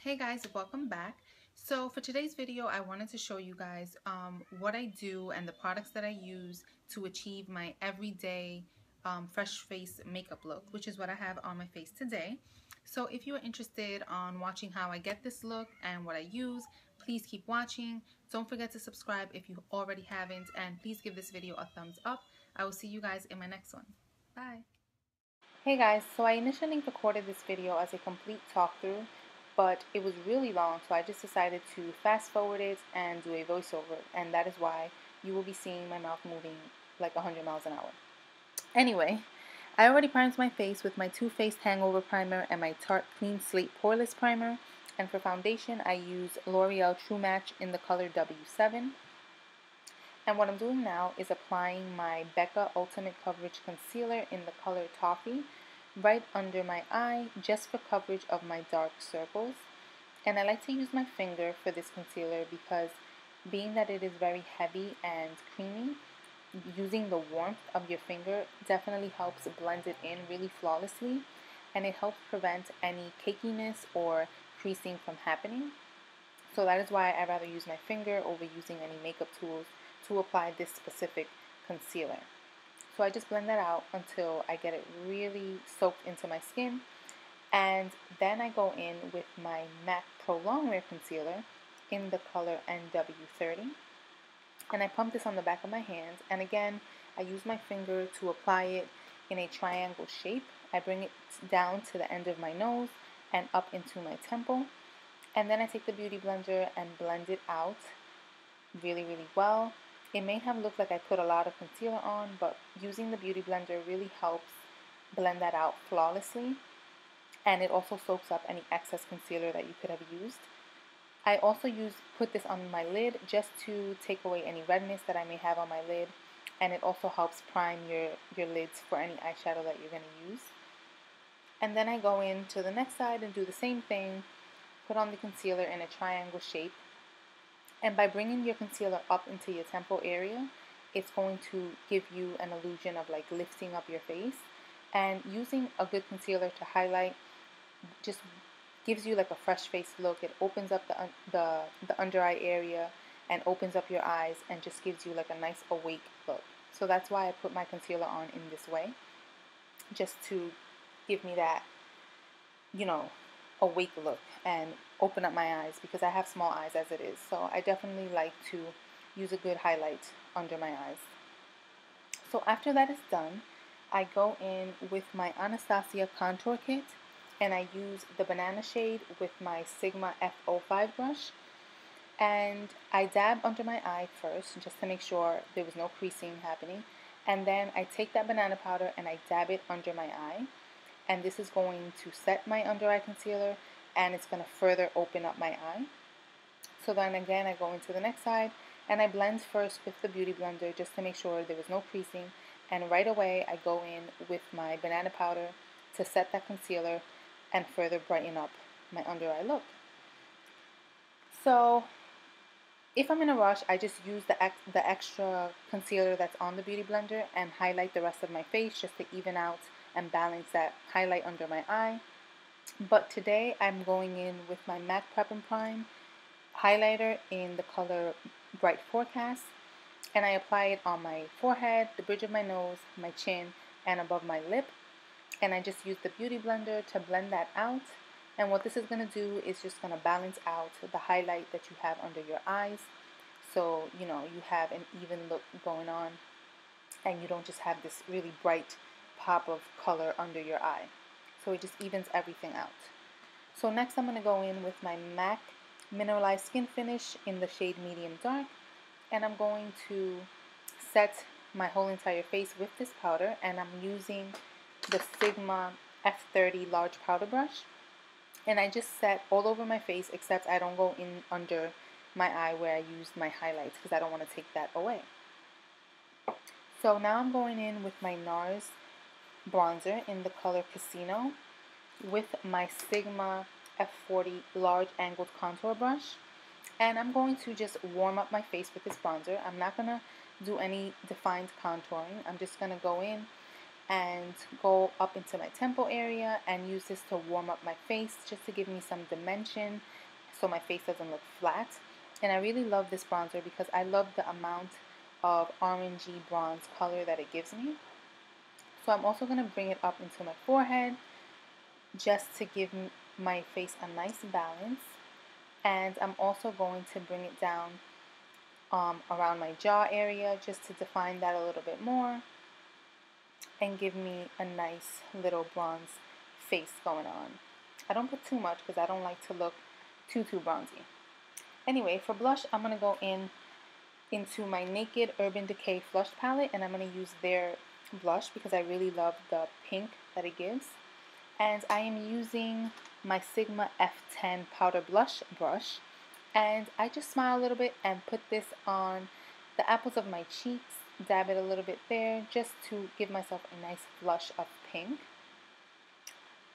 Hey guys, welcome back. So for today's video, I wanted to show you guys what I do and the products that I use to achieve my everyday fresh face makeup look, which is what I have on my face today. So if you are interested on watching how I get this look and what I use, please keep watching. Don't forget to subscribe if you already haven't, and please give this video a thumbs up. I will see you guys in my next one. Bye. Hey guys, so I initially recorded this video as a complete talk through, but it was really long, so I just decided to fast forward it and do a voiceover, and that is why you will be seeing my mouth moving like 100 miles an hour. Anyway, I already primed my face with my Too Faced Hangover Primer and my Tarte Clean Slate Poreless Primer, and for foundation I use L'Oreal True Match in the color W7. And what I'm doing now is applying my Becca Ultimate Coverage Concealer in the color Toffee right under my eye, just for coverage of my dark circles. And I like to use my finger for this concealer because being that it is very heavy and creamy, using the warmth of your finger definitely helps blend it in really flawlessly, and it helps prevent any cakiness or creasing from happening. So that is why I rather use my finger over using any makeup tools to apply this specific concealer. So I just blend that out until I get it really soaked into my skin, and then I go in with my MAC Pro Longwear Concealer in the color NW30, and I pump this on the back of my hands, and again I use my finger to apply it in a triangle shape. I bring it down to the end of my nose and up into my temple, and then I take the Beauty Blender and blend it out really well. It may have looked like I put a lot of concealer on, but using the Beauty Blender really helps blend that out flawlessly, and it also soaks up any excess concealer that you could have used. I also put this on my lid just to take away any redness that I may have on my lid, and it also helps prime your lids for any eyeshadow that you're going to use. And then I go in to the next side and do the same thing, put on the concealer in a triangle shape. And by bringing your concealer up into your temple area, it's going to give you an illusion of like lifting up your face. And using a good concealer to highlight just gives you like a fresh face look. It opens up the under eye area and opens up your eyes and just gives you like a nice awake look. So that's why I put my concealer on in this way, just to give me that, awake look and open up my eyes, because I have small eyes as it is. So I definitely like to use a good highlight under my eyes. So after that is done, I go in with my Anastasia contour kit, and I use the banana shade with my Sigma F05 brush, and I dab under my eye first just to make sure there was no creasing happening, and then I take that banana powder and I dab it under my eye. And this is going to set my under eye concealer, and it's going to further open up my eye. So then again, I go into the next side and I blend first with the Beauty Blender just to make sure there was no creasing, and right away I go in with my banana powder to set that concealer and further brighten up my under eye look. So if I'm in a rush, I just use the extra concealer that's on the Beauty Blender and highlight the rest of my face just to even out and balance that highlight under my eye. But today I'm going in with my MAC Prep and Prime highlighter in the color Bright Forecast, and I apply it on my forehead, the bridge of my nose, my chin, and above my lip. And I just use the Beauty Blender to blend that out. And what this is going to do is just going to balance out the highlight that you have under your eyes, so you have an even look going on and you don't just have this really bright pop of color under your eye. So it just evens everything out. So next I'm going to go in with my MAC Mineralize Skinfinish in the shade Medium Dark, and I'm going to set my whole entire face with this powder, and I'm using the Sigma F30 large powder brush, and I just set all over my face, except I don't go in under my eye where I used my highlights because I don't want to take that away. So now I'm going in with my NARS bronzer in the color Casino with my Sigma F40 large angled contour brush, and I'm going to just warm up my face with this bronzer. I'm not going to do any defined contouring. I'm just going to go in and go up into my temple area and use this to warm up my face, just to give me some dimension so my face doesn't look flat. And I really love this bronzer because I love the amount of orangey bronze color that it gives me. So I'm also going to bring it up into my forehead just to give my face a nice balance. And I'm also going to bring it down around my jaw area just to define that a little bit more and give me a nice little bronze face going on. I don't put too much because I don't like to look too bronzy. Anyway, for blush, I'm going to go into my Naked Urban Decay Flush Palette, and I'm going to use their blush because I really love the pink that it gives. And I am using my Sigma F10 Powder Blush brush, and I just smile a little bit and put this on the apples of my cheeks, dab it a little bit there just to give myself a nice flush of pink.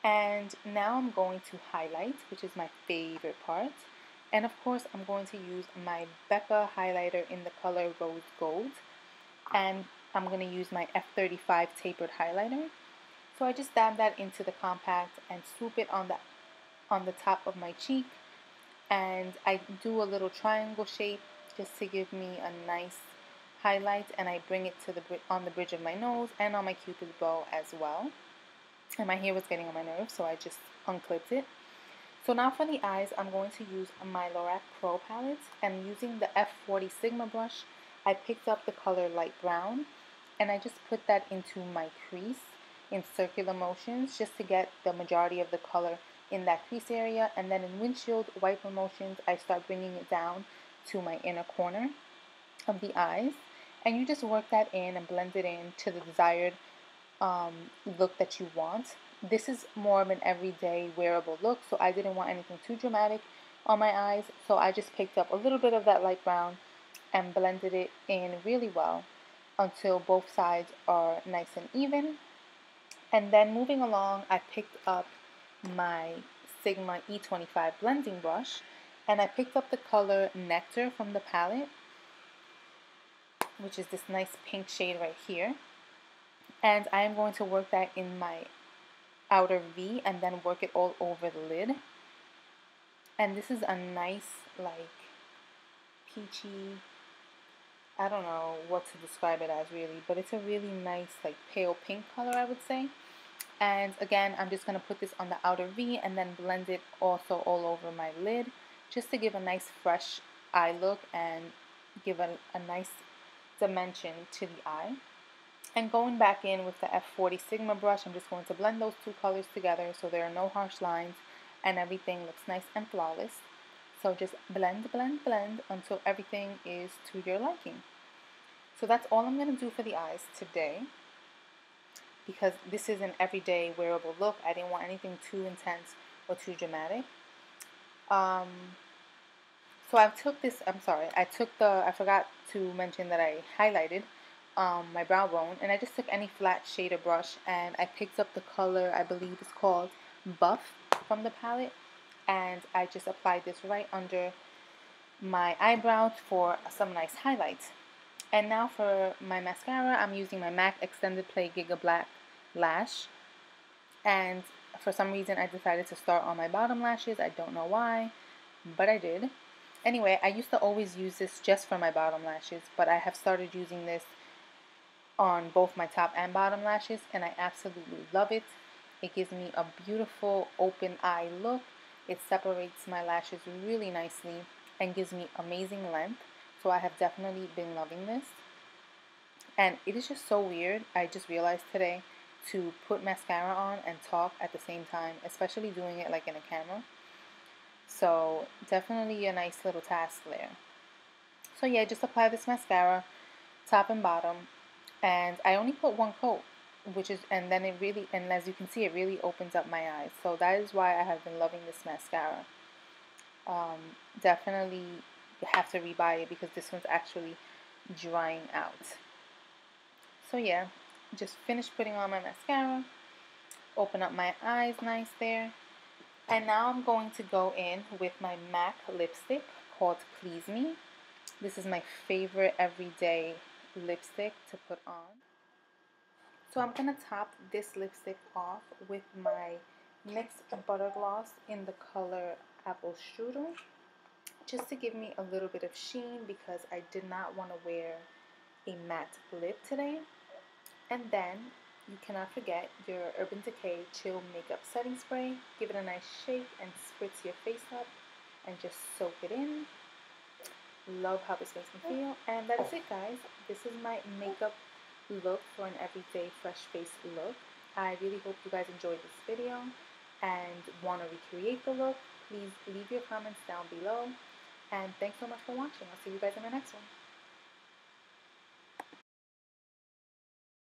And now I'm going to highlight, which is my favorite part. And of course, I'm going to use my Becca highlighter in the color Rose Gold. And I'm going to use my F35 tapered highlighter. So I just dab that into the compact and swoop it on the top of my cheek. And I do a little triangle shape just to give me a nice highlight. And I bring it to on the bridge of my nose and on my cupid's bow as well. And my hair was getting on my nerves, so I just unclipped it. So now for the eyes, I'm going to use my Loreal Pro palette, and using the F40 Sigma brush, I picked up the color light brown, and I just put that into my crease in circular motions just to get the majority of the color in that crease area. And then in windshield wiper motions, I start bringing it down to my inner corner of the eyes, and you just work that in and blend it in to the desired look that you want. This is more of an everyday wearable look, so I didn't want anything too dramatic on my eyes, so I just picked up a little bit of that light brown and blended it in really well until both sides are nice and even. And then moving along, I picked up my Sigma E25 blending brush, and I picked up the color Nectar from the palette, which is this nice pink shade right here. And I am going to work that in my outer V and then work it all over the lid. And this is a nice, like, peachy, I don't know what to describe it as really, but it's a really nice, like, pale pink color, I would say. And again, I'm just going to put this on the outer V and then blend it also all over my lid just to give a nice fresh eye look and give a nice dimension to the eye. And going back in with the F40 Sigma brush, I'm just going to blend those two colors together so there are no harsh lines and everything looks nice and flawless. So just blend, blend, blend until everything is to your liking. So that's all I'm going to do for the eyes today, because this is an everyday wearable look. I didn't want anything too intense or too dramatic. So I forgot to mention that I highlighted my brow bone, and I just took any flat shader brush and I picked up the color, I believe it's called Buff from the palette, and I just applied this right under my eyebrows for some nice highlights. And now for my mascara, I'm using my MAC Extended Play Giga Black Lash, and for some reason I decided to start on my bottom lashes. I don't know why, but I did. Anyway, I used to always use this just for my bottom lashes, but I have started using this on both my top and bottom lashes, and I absolutely love it. It gives me a beautiful open eye look. It separates my lashes really nicely and gives me amazing length. So I have definitely been loving this. And it is just so weird, I just realized today, to put mascara on and talk at the same time, especially doing it like in a camera. So definitely a nice little task there. So yeah, just apply this mascara top and bottom, and I only put one coat, and then it really, and as you can see, it really opens up my eyes. So that is why I have been loving this mascara. Definitely you have to rebuy it because this one's actually drying out. So yeah, just finished putting on my mascara, open up my eyes nice there, and now I'm going to go in with my MAC lipstick called Please Me. This is my favorite everyday lipstick to put on. So I'm going to top this lipstick off with my NYX Butter Gloss in the color Apple Strudel, just to give me a little bit of sheen because I did not want to wear a matte lip today. And then you cannot forget your Urban Decay Chill Makeup Setting Spray. Give it a nice shake and spritz your face up and just soak it in. Love how this makes me feel. And that is it, guys. This is my makeup look for an everyday fresh face look. I really hope you guys enjoyed this video and want to recreate the look. Please leave your comments down below. And thanks so much for watching. I'll see you guys in my next one.